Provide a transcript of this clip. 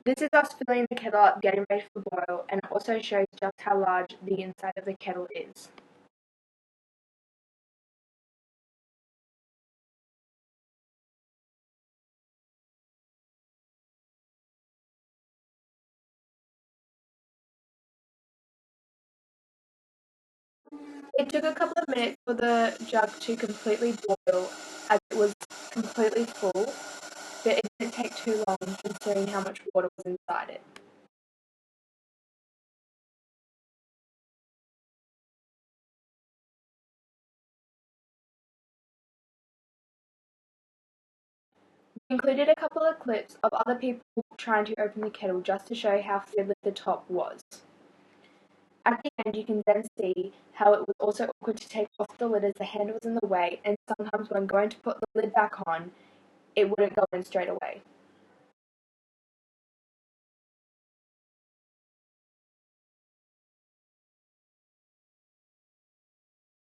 This is us filling the kettle up, getting ready for boil, and it also shows just how large the inside of the kettle is. It took a couple of minutes for the jug to completely boil as it was completely full, but it didn't take too long considering how much water was inside it. We included a couple of clips of other people trying to open the kettle just to show how fiddly the top was. At the end you can then see how it was also awkward to take off the lid as the handle was in the way, and sometimes when going to put the lid back on, it wouldn't go in straight away.